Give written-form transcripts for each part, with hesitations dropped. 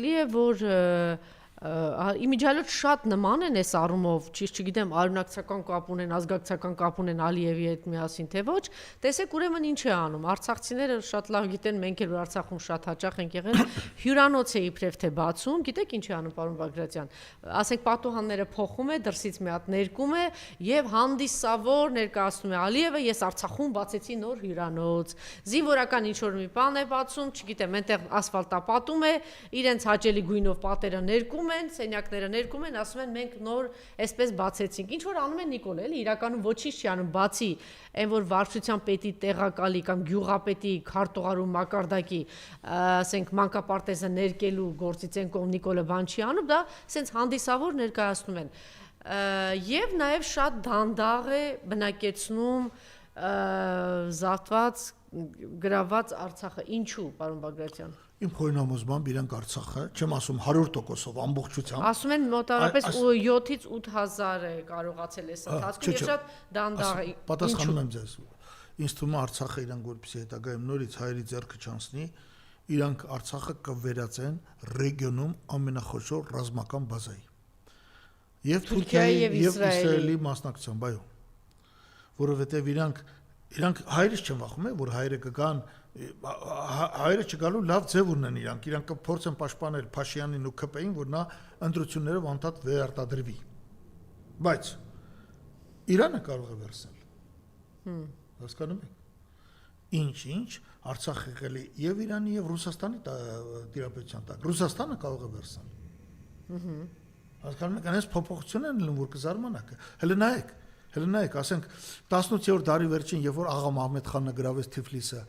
Լիե որ իմիջիալոց շատ նման են այս առումով, ճիշտ չգիտեմ, արյունակցական կապ ունեն, ազգակցական կապ ունեն Ալիևի հետ միասին, թե ոչ, տեսեք ուրեմն ինչ է անում, արցախցիները շատ լավ գիտեն, մենք էլ Արցախում շատ հաճախ ենք եղել, հյուրանոց է իբրև թե բացում, գիտեք ինչ է անում պարոն Բագրատյան, ասենք պատուհանները փոխում է, դրսից մի հատ ներկում է եւ հանդիսավոր ներկայացնում է Ալիևը, ես Արցախում բացեցի նոր հյուրանոց, զինվորական ինչ որ մի բան է բացում, չգիտեմ, այնտեղ ասֆալտապատում է, իրենց հաճելի գույնով պատերը ներկում են, սենյակները ներկում են, ասում են մենք նոր այսպես բացեցինք։ Ինչ որ անում են Նիկոլ, էլի իրականում ոչինչ չի անում, բացի այն որ վարչության պետի տեղակալի կամ գյուղապետի քարտուղարու մակարդակի, ասենք մանկապարտեզը ներկելու գործից են կողմ Նիկոլը բան չի անում, դա ասենց հանդիսավոր ներկայացնում են։ Եվ նաև շատ դանդաղ է բնակեցնում զավթված գրաված Արցախը։ Ինչու, պարոն Բագրատյան։ Իմ խորհրդամոզմամբ իրանք Արցախը, չեմ ասում 100%-ով ամբողջությամբ։ Ասում են մոտավորապես 7-ից 8000 է կարողացել այս ընթացքում եւ շատ դանդաղ է։ Պատասխանում եմ ձեզ։ Ինձ թվում է Արցախը իրանք որպեսզի հետագայում նորից հայերի ձեռքը չանցնի, իրանք Արցախը կվերածեն ռեգիոնում ամենախոշոր ռազմական բազայի։ Եվ Թուրքիայի եւ Իսրայելի մասնակցությամբ, այո։ Որովհետեւ իրանք հայերից չեն վախում, որ հայերը կգան, հայերը չգալու լավ ձև ունեն իրանք կփորձեն պաշտպանել Փաշինյանին ու ԿՊ-ին, որ նա ընտրություններով անդադ վերարտադրվի։ Բայց Իրանը կարող է վերցնել։ Հասկանում եք։ Ինչ Արցախը եղել է եւ Իրանի եւ Ռուսաստանի դիրապետության տակ։ Ռուսաստանը կարող է վերցնել։ Հասկանում եք, այնպես փոփոխություն են լինում, որ կզարմանաք։ Հələ նայեք, ասենք 18-րդ դարի վերջին, երբ որ աղա Մահմեդ խանը գրավեց Թիֆլիսը,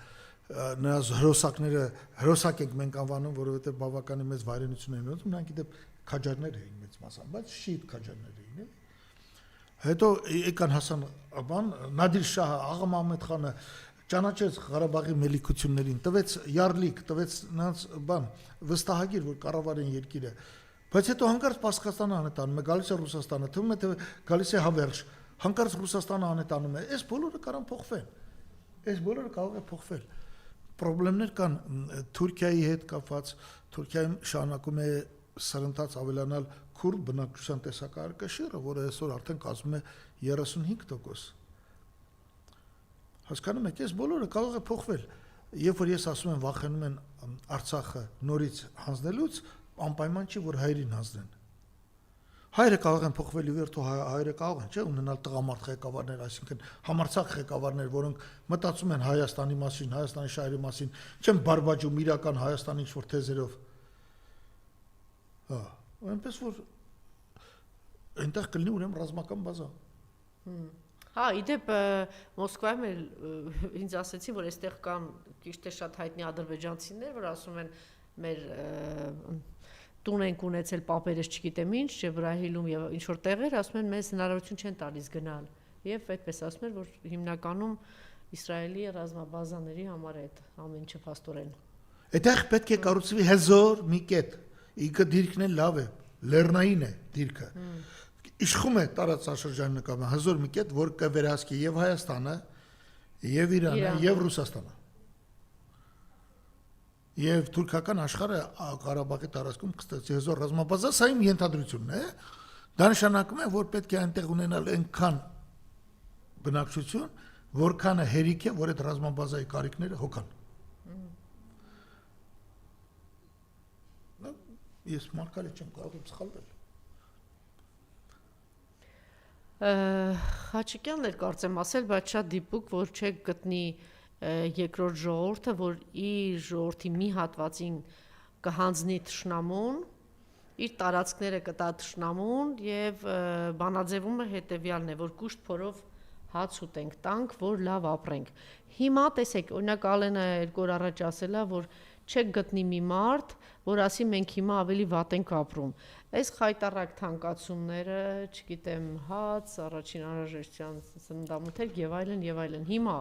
նրա հրոսակները հրոսակ ենք մենք անվանում, որովհետեւ բավականին մեծ վայրենություն են ունեցել, նրանք իդեպ քաջարներ էին մեծ մասամբ, բայց շիիտ քաջարներ էին, էլի։ Հետո եկան Հասան բան, Նադիր Շահը, աղա Մահմեդ խանը ճանաչեց Ղարաբաղի մելիքություններին, տվեց յարլիկ, տվեց նրանց բան, վստահագիր, որ կառավարեն երկիրը։ Բայց հետո հանկարծ Պարսկաստանը անետանում է, գալիս է Ռուսաստանը, թվում է թե գալիս է հավերժ, հանկարծ Ռուսաստանը անետանում է, այս բոլորը կարող փոխվեն։ Այս բոլորը կարող է փոխվել։ Պրոբլեմներ կան Թուրքիայի հետ կապված, Թուրքիայում շարունակում է սրընթաց ավելանալ քուրդ բնակչության տեսակարգաշիռը, որը այսօր արդեն կազմում է 35%։ Հասկանում եք, այս բոլորը կարող է փոխվել։ Երբ որ ես ասում եմ վախենում են Արցախը նորից հանձնելուց, անպայման չի որ հայերին հանձնեն։ Հայերը կարող են փոխվել ի վերջո հայերը կարող են, չէ՞, ունենալ տղամարդ ղեկավարներ, այսինքն համարձակ ղեկավարներ, որոնք մտածում են Հայաստանի մասին, Հայաստանի շահերի մասին, չեն բարբաջում իրական Հայաստանի ինչ-որ թեզերով։ Այնպես որ այնտեղ կլինի ուրեմն ռազմական բազա։ Իդեպ Մոսկվայում էլ ինձ ասեցին, որ այստեղ կան ճիշտ է շատ հայտնի ադրբեջանցիներ, որ ասում են մեր տուն ենք ունեցել պապերս չգիտեմ ինչ, Ջեբրահիլում եւ ինչ որ տեղեր, ասում են մեզ հնարավորություն չեն տալիս գնալ։ Եվ այդպես ասում են, որ հիմնականում Իսրայելի ռազմաբազաների համար է այդ ամեն ինչը փաստորեն։ Այդտեղ պետք է կառուցվի հզոր մի կետ։ Ինքը դիրքն է լավ է, լեռնային է դիրքը։ Իշխում է տարածաշրջան նկատմամբ հզոր մի կետ, որ կվերահսկի եւ Հայաստանը, եւ Իրանը, եւ Ռուսաստանը։ Եվ թուրքական աշխարհը Ղարաբաղի տարածքում կստեղծի հզոր ռազմաբազա, սա իմ ենթադրությունն է։ Դա նշանակում է, որ պետք է այնտեղ ունենալ այնքան բնակչություն, որքանը հերիք է, որ այդ ռազմաբազայի կարիքները հոգան։ Ես մարգարետ չեմ, կարող եմ սխալվել։ Խաչիկյանն էր կարծեմ ասել, բայց շատ դիպուկ, որ չեք գտնի երկրորդ ժողովուրդը, որ իր ժողովրդի մի հատվածին կհանձնի թշնամուն, իր տարածքները կտա թշնամուն եւ բանաձևումը հետեւյալն է, որ կուշտ փորով հաց ուտենք, տանք, որ լավ ապրենք։ Հիմա տեսեք, օրինակ Ալենը 2 օր առաջ ասելա, որ չեք գտնի մի մարդ, որ ասի մենք հիմա ավելի վատ ենք ապրում։ Այս խայտարակ թանկացումները, չգիտեմ, հաց, առաջին անհրաժեշտության սննդամթերք եւ այլն, հիմա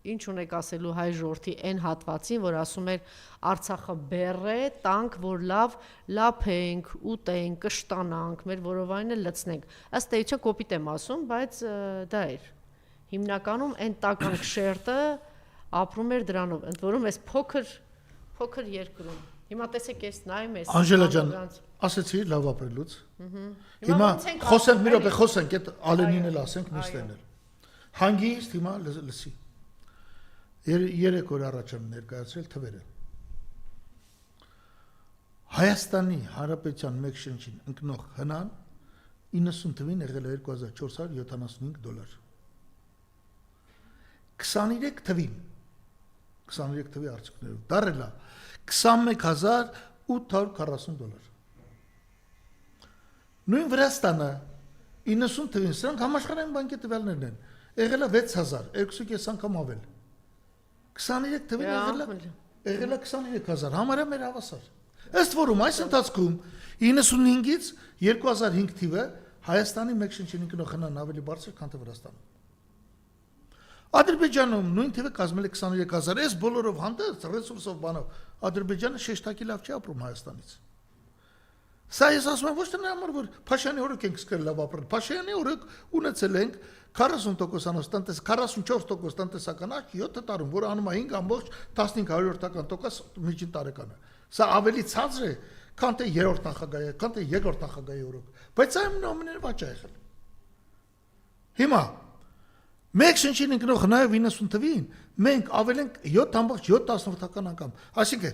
ինչ ունեք ասելու հայ ժողովրդի այն հատվածին, որ ասում էր Արցախը բեռ է, տանք, որ լավ լափենք, ուտենք, կշտանանք, մեր որովայնը լցնենք։ Ըստ էության կոպիտ եմ ասում, բայց դա էր։ Հիմնականում այն տականք շերտը ապրում էր դրանով, ընդ որում այս փոքր երկրում։ Հիմա տեսեք ես նայում ես Անժելա ջան, ասեցի լավ ապրելուց։ Հիմա ոնց ենք խոսենք մի ապրում, րոպե, խոսենք, այդ Ալենին էլ ասենք, նստեն էլ։ Հանգիստ հիմա լսի։ 3 օր առաջ եմ ներկայացրել թվերը։ Հայաստանի Հանրապետության մեկ շնչին ընկնող հնան 90 թվին եղել է $2475։ 23 թվին 23 թվի արդյունքներով դարել է $21840։ Նույն Վրաստանը 90 թվին սրանք համաշխարհային բանկի տվյալներն են, եղել է 6000, 2.5 անգամ ավել։ 23 թվին եղել է 23000, համարյա մեր հավասար։ Ըստ որում այս ընթացքում 95-ից 2005 թիվը Հայաստանի մեկ շնչին ընկնող հնան ավելի բարձր, քան թե Վրաստանում։ Ադրբեջանում նույն թիվը կազմել է 23000, այս բոլորով հանդերձ ռեսուրսով բանով Ադրբեջանը շեշտակի լավ չի ապրում Հայաստանից։ Սա ես ասում եմ ոչ թե նրա համար, որ Փաշինյանի օրոք ենք սկսել լավ ապրել, Փաշինյանի օրոք ունեցել ենք 44% տնտեսական աճ 7 տարում, որը անում է 5.15% միջին տարեկանը։ Սա ավելի ցածր է, քան թե երրորդ նախագահի, քան թե երկրորդ նախագահի օրոք, բայց սա նոմինալ աճ է եղել։ Հիմա մեկ շնչին ընկնող նաև 90 թվին մենք ավել ենք 7.7 անգամ, այսինքն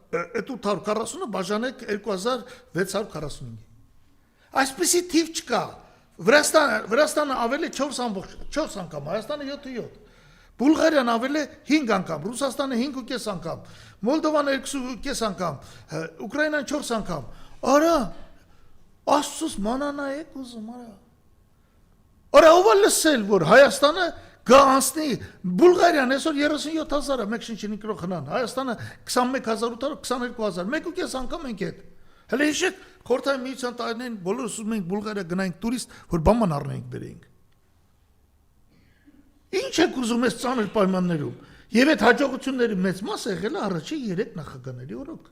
21840-ը բաժանեք 2645-ի։ Այսպիսի թիվ չկա։ Վրաստանը ավել է 4 անգամ, Հայաստանը 7.7, Բուլղարիան ավել է 5 անգամ, Ռուսաստանը 5.5 անգամ, Մոլդովան 2.5 անգամ, Ուկրաինան 4 անգամ։ Արա, Աստծուս մանանայեք ուզում, արա։ Արա, ով է լսել, որ Հայաստանը գանցնի, Բուլղարիան այսօր 37000-ը մեկ շնչին ընկնող հնան, Հայաստանը 21800, 22000, 1.5 անգամ ենք այդ։ Հələ հիշեք, Խորհրդային միության տարիներին բոլորս ուզում ենք Բուլղարիա գնայինք տուրիստ, որ բաման առնեինք բերեինք։ Ինչ եք ուզում այս ծանր պայմաններում։ Եվ այդ հաջողությունների մեծ մասը եղել է առաջին 3 նախագահների օրոք։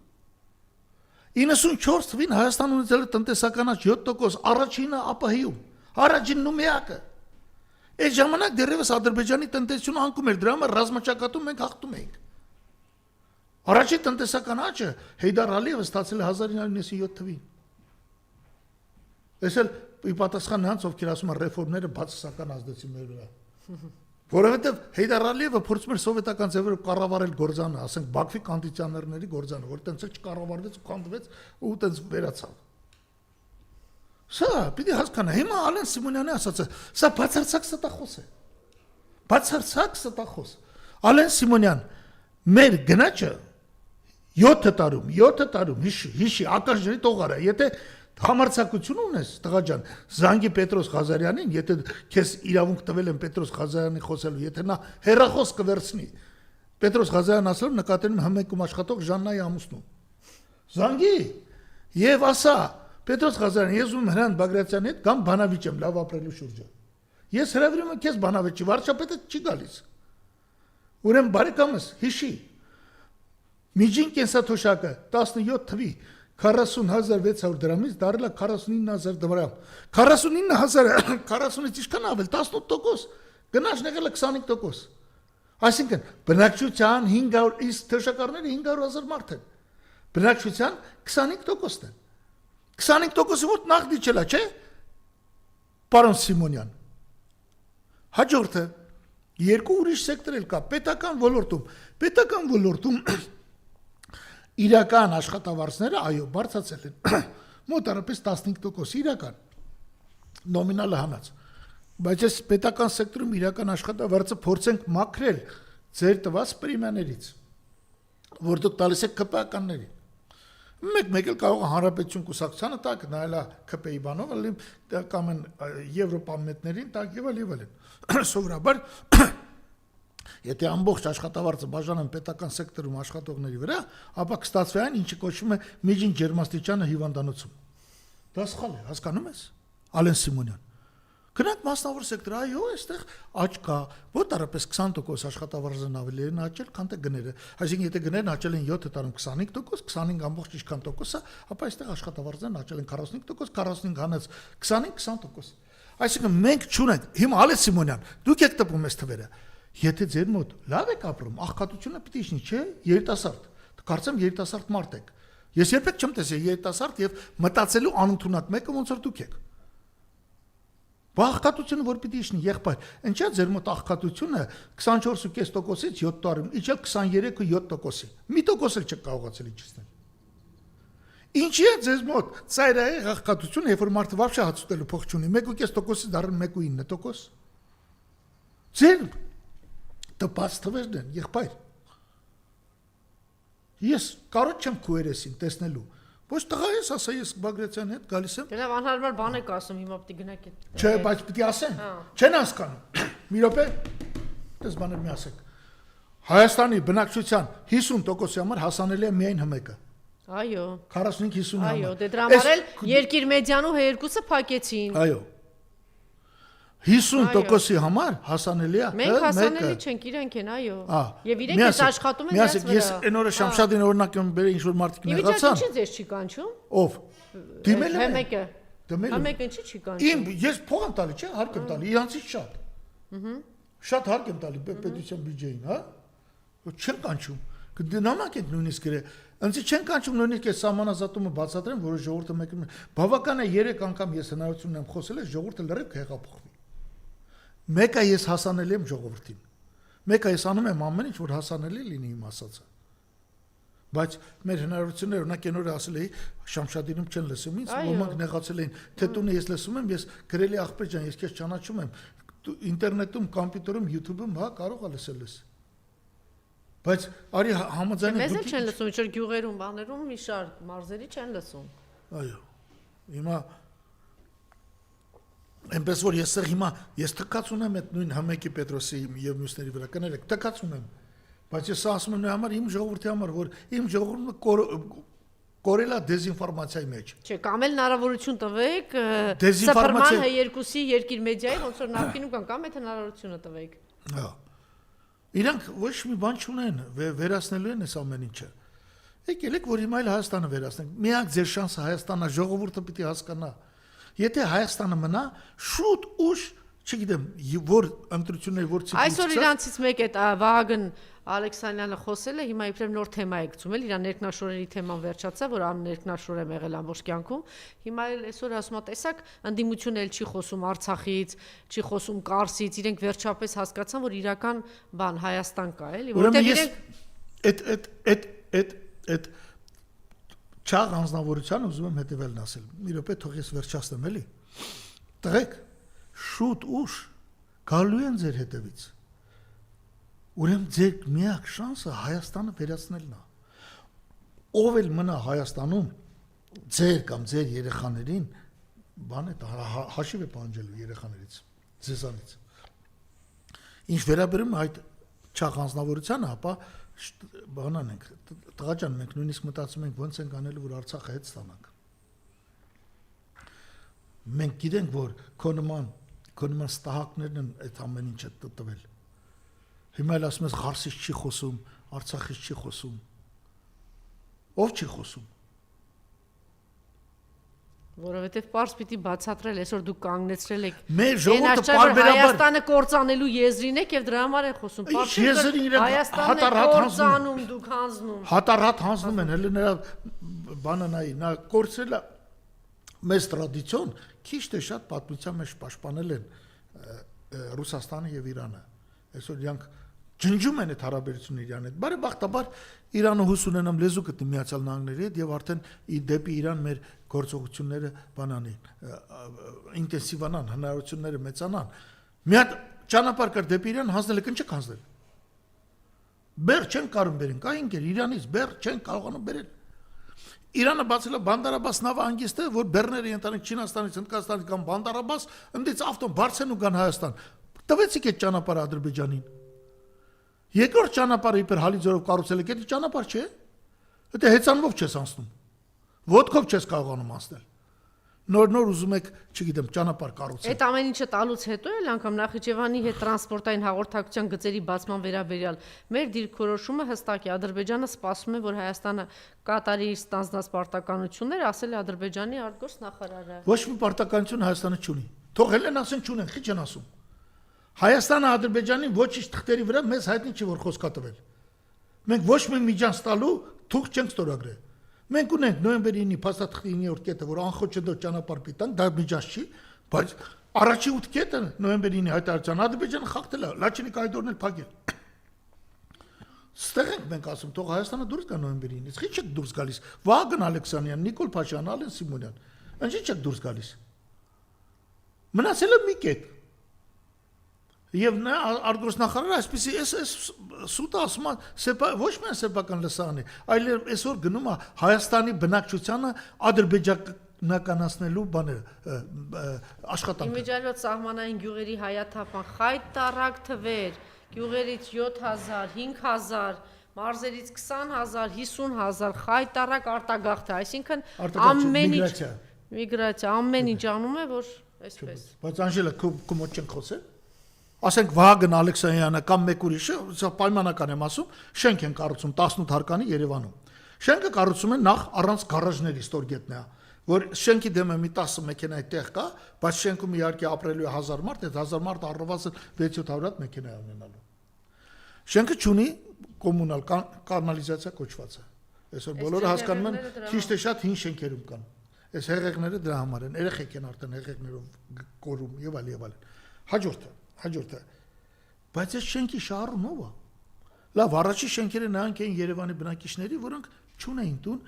94 թվին Հայաստանը ունեցել է տնտեսական աճ 7%, առաջինը ԱՊՀ-ում, առաջինն ու միակը։ Այդ ժամանակ դեռևս Ադրբեջանի տնտեսությունը անկում էր, դրա համար ռազմաճակատում մենք հաղթում էինք։ Առաջին տնտեսական աճը Հեյդար Ալիևը ստացել է 1997 թվին։ Այս էլ ի պատասխան նրանց, ովքեր ասում են ռեֆորմները բացասական ազդեցին մեր վրա։ Որովհետև Հեյդար Ալիևը փորձում էր սովետական ձևերով կառավարել գործանը, ասենք Բաքվի կոնդիցիոներների գործանը, որ տենց չկառավարվեց ու քանդվեց ու տենց վերացավ։ Սա պիտի հասկանա, հիմա Ալեն Սիմոնյանի ասածը, սա բացարձակ ստախոս է։ Բացարձակ ստախոս։ Ալեն Սիմոնյան, մեր գնաճը 7 տարում, հիշի, ակաշների տողարա, եթե համարձակություն ունես, տղա ջան, զանգի Պետրոս Ղազարյանին, եթե քեզ իրավունք տվել են Պետրոս Ղազարյանի խոսելու, եթե նա հեռախոս կվերցնի, Պետրոս Ղազարյանն ասել նկատել եմ հմեկում աշխատող Ժաննայի ամուսնու։ Զանգի եւ ասա, Պետրոս Ղազարյան, ես ուզում եմ Հրանտ Բագրատյանի հետ կամ Բանավիճ եմ լավ ապրելու շուրջը։ Ես հրավիրում եմ քեզ Բանավիճի, վարչապետը չի գալիս։ Ուրեմն բարեկամս, հիշի։ Միջին կենսաթոշակը 17 թվի 40600 դրամից դարել է 49000 դրամ։ 49000-ը 40-ից ինչքան ավել 18%, գնաճն եղել է 25%։ Այսինքն բնակչության 500 իսկ թոշակառները 500,000 մարդ են։ Բնակչության 25%-ն են։ 25%-ը որ նախ դիչելա, չէ՞։ Պարոն Սիմոնյան։ Հաջորդը երկու ուրիշ սեկտոր էլ կա, պետական ոլորտում իրական աշխատավարձները, այո, բարձրացել են, մոտարապես 15% իրական, նոմինալը հանած, բայց այս պետական սեկտորում իրական աշխատավարձը փորձենք մաքրել ձեր տված պրեմիաներից, որ դուք տալիս եք ԿՊԱ-ականներին, մեկ էլ կարող է Հանրապետություն կուսակցությանը տակ, նայելա ԿՊ-ի բանով, կամ են եվրոպամետներին տակ և այլն, սովորաբար, եթե ամբողջ աշխատավարձը բաժանեն պետական սեկտորում աշխատողների վրա, ապա կստացվի այն, ինչը կոչվում է միջին ջերմաստիճանը հիվանդանոցում։ Դա սխալ է, հասկանում ես, Ալեն Սիմոնյան։ Գնանք մասնավոր սեկտոր, այո, այստեղ աճ կա, մոտարապես 20% աշխատավարձն ավելի են աճել, քան թե գները։ Այսինքն, եթե գներն աճել են 7 տարում 25%, 25 ամբողջ ինչքան տոկոսը, ապա այստեղ աշխատավարձն աճել են 45%, 45 հանած 20%։ Այսինքն, մենք չունենք, հիմա Ալեն Սիմոնյան, դուք եք տպում ես թվերը։ Եթե ձեր մոտ լավ եք ապրում, աղքատությունը պիտի իջնի, չէ, երիտասարդ, Կարծեմ երիտասարդ մարդ եք։ Ես երբեք չեմ տեսել երիտասարդ եւ մտածելու անընդունակ մեկը ոնց որ դուք եք։ Աղքատությունը որ պիտի իշնի եղբայր։ Ինչա ձեր մոտ աղքատությունը 24.5%-ից 7 տարի, իջա 23.7%-ի։ Մի տոկոս էլ չեք կարողացել իջեցնել։ Ինչի է ձեզ մոտ ծայրահեղ աղքատությունը, երբ որ մարդը վարշա հաց ուտելու փող չունի, 1.5%-ից դառնում 1.9%։ Ձեր տպած թվերն են, եղբայր։ Ես կարող չեմ քո երեսին տեսնելու։ Ոչ տղա ես, ասա ես Բագրատյանի հետ գալիս եմ։ Դե լավ անհարմար բան եք ասում, հիմա պիտի գնաք այդ։ Չէ, բայց պիտի ասեն։ Չեն հասկանում։ Մի րոպե։ Դες բաներ մի ասեք։ Հայաստանի բնակչության 50%-ի համար հասանելի է միայն հմեկը։ Այո։ 45-50-ի համար։ Այո, դե դրա համար էլ երկիր մեդիանու երկուսը փակեցին։ Այո։ 50%-ի համար հասանելի է։ Մենք հասանելի չենք, իրենք են, այո։ Եվ իրենք էս աշխատում են դրանց վրա։ Ես այն օրը Շամշադին օրինակ եմ բերել ինչ որ մարդիկ նեղացան։ Ինչի՞ ձեզ չի կանչում։ Ով։ Դիմել եմ։ Հմեկը։ Դիմել եմ։ Հմեկը ինչի՞ չի կանչում։ Ես փող եմ տալի, չէ, հարկ եմ տալի, իրանցից շատ։ Շատ հարկ եմ տալի պետության բյուջեին, հա։ Չեն կանչում։ Կդինամիկ են նույնիսկ գրե։ Անցի չեն կանչում նույնիսկ այս սահմանազատումը բացատրեմ, որը ժողովուրդը մեկը բավական է 3 անգամ ես հնարավորություն եմ խոսել, ժողովուրդը լրիվ կհեղափոխվի։ Մեկը ես հասանելի եմ ժողովրդին։ Մեկը ես անում եմ ամեն ինչ, որ հասանելի լինի իմ ասածը։ Բայց մեր հնարավորությունները օրինակ այն օրը ասել էի Շամշադինում չեն լսում ինձ, ոմանք նեղացել էին, թե տունը ես լսում եմ, ես գրելի աղբեր ջան, ես քեզ ճանաչում եմ, ինտերնետում, կոմպյուտերում, YouTube-ում, հա, կարող է լսել ես։ Բայց արի համաձայն Մեզ էլ չեն լսում, ինչ որ գյուղերում, բաներում մի շարք մարզերի չեն լսում։ Այո։ Հիմա այնպես որ ես հիմա թքած ունեմ այդ նույն Համեկի Պետրոսի եւ մյուսների վրա կներեք, թքած ունեմ, բայց ես ասում եմ նույն համար իմ ժողովրդի համար, որ իմ ժողովուրդը կորելա դեզինֆորմացիայի մեջ։ Չէ, կամ էլ հնարավորություն տվեք Դեզինֆորմացիա երկուսի երկիր մեդիայի, ոնց որ նախկինում կան, կամ այդ հնարավորությունը տվեք։ Հա։ Իրանք ոչ մի բան չունեն, վերացնելու են այս ամեն ինչը։ Եկեք որ հիմա էլ Հայաստանը վերացնենք։ Միակ ձեր շանսը Հայաստանա, ժողովուրդը պիտի հասկանա։ Եթե Հայաստանը մնա, շուտ ուշ, չգիտեմ, որ ընտրություններ որ ցիկլի։ Այսօր իրանցից մեկ է Վահագն Ալեքսանյանը խոսել է, հիմա իբրև նոր թեմա է գցում, իր ներքնաշորերի թեման վերջացավ, որ ներքնաշոր է եղել ամբողջ կյանքում։ Հիմա էլ այսօր ասում է, տեսակ, ընդդիմությունը էլ չի խոսում Արցախից, չի խոսում Կարսից, իրենք վերջապես հասկացան, որ իրական բան Հայաստան կա, էլի, որովհետև իրենք այդ չաղ անձնավորության ուզում եմ հետևելն ասել։ Մի րոպե թող ես վերջացնեմ, էլի։ Տղեկ, շուտ ուշ գալու են ձեր հետևից։ Ուրեմն ձեր միակ շանսը Հայաստանը վերացնելն է։ Ով էլ մնա Հայաստանում ձեր կամ ձեր երեխաներին բան է հաշիվ է պահանջելու երեխաներից, ձեզանից։ Ինչ վերաբերում այդ չաղ անձնավորությանը, ապա բանան ենք, տղա ջան, մենք նույնիսկ մտածում ենք ոնց ենք անելու, որ Արցախը հետ ստանանք։ Մենք գիտենք, որ քո նման ստահակներն են այդ ամեն ինչը տվել։ Հիմա էլ ասում ես Ղարսից չի խոսում, Արցախից չի խոսում։ Ով չի խոսում։ Որովհետև պարզ պիտի բացատրել, այսօր դուք կանգնեցրել եք։ Մեր ժողովուրդը պարբերաբար Հայաստանը կործանելու եզրին եք եւ դրա համար են խոսում։ Հայաստանն է կործանում, դուք հանձնում։ Հատարհատ հանձնում են, հələ նրա բանը նայի, նա կորցրել է մեծ տրադիցիոն, քիչ թե շատ պատմության մեջ պաշտպանել են Ռուսաստանը եւ Իրանը։ Այսօր իրանք ջնջում են այդ հարաբերությունները Իրանի հետ։ Բարեբախտաբար Իրանը հույս ունենամ լեզու գտնի Միացյալ Նահանգների հետ եւ արդեն դեպի Իրան մեր գործողությունները բանանին, ինտենսիվանան, հնարավորությունները մեծանան։ Մի հատ ճանապարհ կար դեպի Իրան, հանձնել եք, ինչ եք հանձնել։ Բեր չեն կարող բերեն, կա ինքեր Իրանից բեր չեն կարողանում բերել։ Իրանը բացել է Բանդարաբաս նավահանգիստը, որ բեռները ընտանիք Չինաստանից, Հնդկաստանից կամ Բանդարաբաս, ընդից ավտոն բարձեն ու գան Հայաստան։ Տվեցիք այդ ճանապարհը Ադրբեջանին։ Երկրորդ ճանապարհը իբր հալիձորով կառուցել եք, դա ճանապարհ չէ։ Դա հեծանվով չես անցնում։ Ոտքով չես կարողանում անցնել։ Նոր ուզում եք, չգիտեմ, ճանապարհ կառուցել։ Այդ ամեն ինչը տալուց հետո էլ անգամ Նախիջևանի հետ տրանսպորտային հաղորդակցության գծերի բացման վերաբերյալ մեր դիրքորոշումը հստակ է։ Ադրբեջանը սպասում է, որ Հայաստանը կատարի իր ստանձնած պարտականությունները, ասել է Ադրբեջանի արտգործ նախարարը։ Ոչ մի պարտականություն Հայաստանը չունի։ Թող հենց ասեն չունեն, քիչ են ասում։ Հայաստանը Ադրբեջանին ոչինչ թղթերի վրա մեզ հայտնի չի որ խոսքա տվել։ Մենք ոչ մի միջանց տալու թուղթ չենք ստորագրել։ Մենք ունենք նոյեմբերի 9-ի փաստաթղթի 9-րդ կետը, որ անխոչեդող ճանապարհ պիտան, դա միջանց չի, բայց առաջի 8 կետը նոյեմբերի 9-ի հայտարարության Ադրբեջանը խախտել է, Լաչինի կայդորն էլ փակել։ Ստեղ ենք մենք ասում, թող Հայաստանը դուրս գա նոյեմբերի 9-ից, ի՞նչ եք դուրս գալիս։ Վահագն Ալեքսանյան, Նիկոլ Փաշյան, Ալեն Սիմոնյան, ինչի՞ չեք դուրս գալիս։ Մնացել է մի կետ։ Եվ նա արտգործնախարարը այսպեսի էս սուտը ասում է ոչ միայն սեփական լսարանի, այլ այսօր գնում է Հայաստանի բնակչությանը ադրբեջանականացնելու բաները աշխատանքը։ Իմիջիալոց սահմանային գյուղերի հայաթափան խայտարակ թվեր, գյուղերից 7000, 5000, մարզերից 20000, 50000 խայտարակ արտագաղթ է, այսինքն ամեն ինչ միգրացիա, ամեն ինչ անում է, որ այսպես։ Բայց Անժելա, քո մոտ չենք խոսել։ Ասենք Վահագն Ալեքսանյանը կամ մեկ ուրիշը, սա պայմանական եմ ասում, շենք են կառուցում 18 հարկանի Երևանում։ Շենքը կառուցում են նախ առանց գարաժների ստորգետնա, որ շենքի դեմը մի 10 մեքենա այդտեղ կա, բայց շենքում իհարկե ապրելու է 1000 մարդ, այդ 1000 մարդը առնվազն 600 հատ մեքենա է ունենալու։ Շենքը ունի կոմունալ կանալիզացիա կոչվածը։ Այսօր բոլորը հասկանում են, քիչ թե շատ հին շենքերում կան։ Այս հեղեղները դրա համար են, երեխեք են արդեն հեղեղներով կորում եւ այլ։ Հաջորդը։ Բայց այս շենքի շահառուն ով է։ Լավ, առաջի շենքերը նրանք էին Երևանի բնակիչների, որոնք չունեին տուն,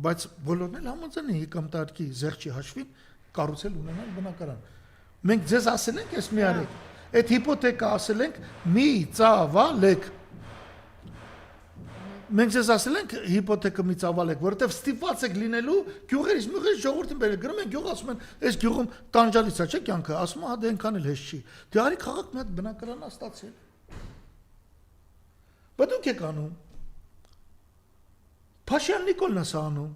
բայց բոլորն էլ համաձայն են եկամտարկի զեղչի հաշվին կառուցել ունենալ բնակարան։ Մենք ձեզ ասել ենք, այս մի արեք։ Այդ հիպոթեկա ասել ենք մի ծավալեք։ Մենք ձեզ ասել ենք հիպոթեկը մի ծավալեք, որովհետև ստիպված եք լինելու գյուղերից մյուղերից ժողովրդին բերել։ Գրում են գյուղ, ասում են, այս գյուղում տանջալից է, չէ՞ կյանքը, ասում է, հա դե այնքան էլ հեշտ չի։ Դե արի քաղաք մի հատ բնակարան ստացել։ Բայց դուք եք անում։ Փաշյան Նիկոլն է սա անում,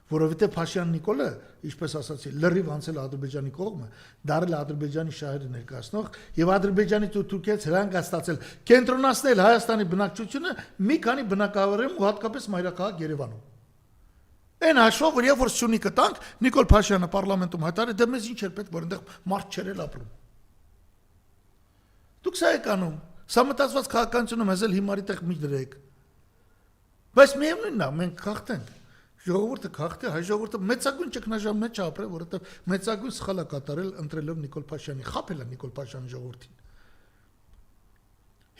որովհետև Փաշյան Նիկոլը, ինչպես ասացի, լրիվ անցել Ադրբեջանի կողմը, դարել Ադրբեջանի շահերը ներկայացնող եւ Ադրբեջանից ու Թուրքիայից հրանք ստացել կենտրոնացնել Հայաստանի բնակչությունը մի քանի բնակավարում ու հատկապես մայրաքաղաք Երևանում։ Այն հաշվով, որ երբ որ Սյունիքը տանք, Նիկոլ Փաշյանը պարլամենտում հայտարարել, դե մեզ ինչ էր պետք, որ այնտեղ մարդ չեր ապրում։ Դուք սա եք անում, սա մտածված քաղաքականությունը մեզ էլ հիմարի տեղ մի դրեք։ Բայց միևնույնն է, մենք խախտենք։ Ժողովուրդը քաղաքտի, հայ ժողովուրդը մեծագույն ճգնաժամ մեջ ապրել, որովհետև մեծագույն սխալ է կատարել ընտրելով Նիկոլ Փաշյանի, խաբել է Նիկոլ Փաշյանի ժողովրդին։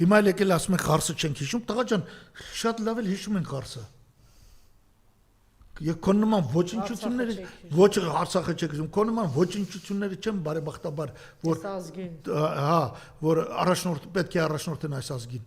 Հիմա էլ եկել ասում եք Ղարսը չենք հիշում, տղա ջան, շատ լավ էլ հիշում ենք Ղարսը։ Եվ քո նման ոչնչությունները, ոչ Արցախը չեք հիշում, քո նման ոչնչությունները չեն բարեբախտաբար, որ հա, որ առաջնորդ պետք է առաջնորդեն այս ազգին։